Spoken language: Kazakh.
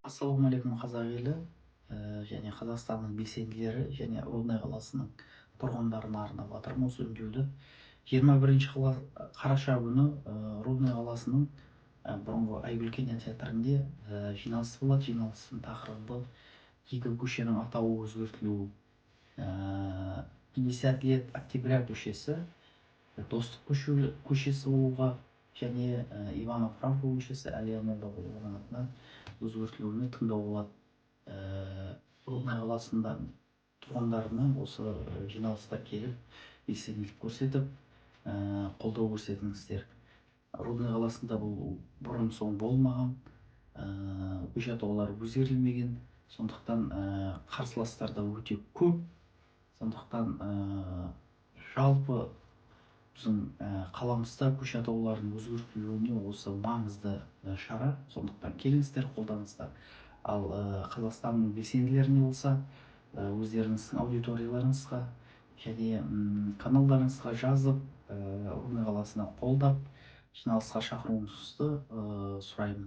Ассалаумағалейкум қазақ елі және Қазақстанның белсенділері және Рудный қаласының тұрғындарына арнап жатырмын осы үндеуді. 21 қараша күні Рудный қаласының бұрынғы Айгүл кинотеатрында жиналыс болады. Жиналыстың тақырыбы екі көшенің атауы өзгертілуі. 50 лет октября көшесі Достық көшесі болуға және Иванов Франко көшесі Әлия Молдағұлованың атынан өзгертілуіне тыңдау болады. Рудный қаласында тұрғындарына осы жиналысқа келіп, белсенділік көрсетіп, қолдау көрсетіңіздер. Рудный қаласында бұл бұрын соң болмаған, көше атаулары өзгертілмеген, сондықтан қарсыластар да өте көп. Сондықтан жалпы біздің қаламызда көше атауларының өзгертілуіне осы маңызды шара. Сондықтан келіңіздер, қолданыңыздар. Ал Қазақстанның белсенділеріне болса, өздеріңіздің аудиторияларыңызға және каналдарыңызға жазып, Рудный қаласына қолдап, жиналысқа шақыруыңызды сұраймын.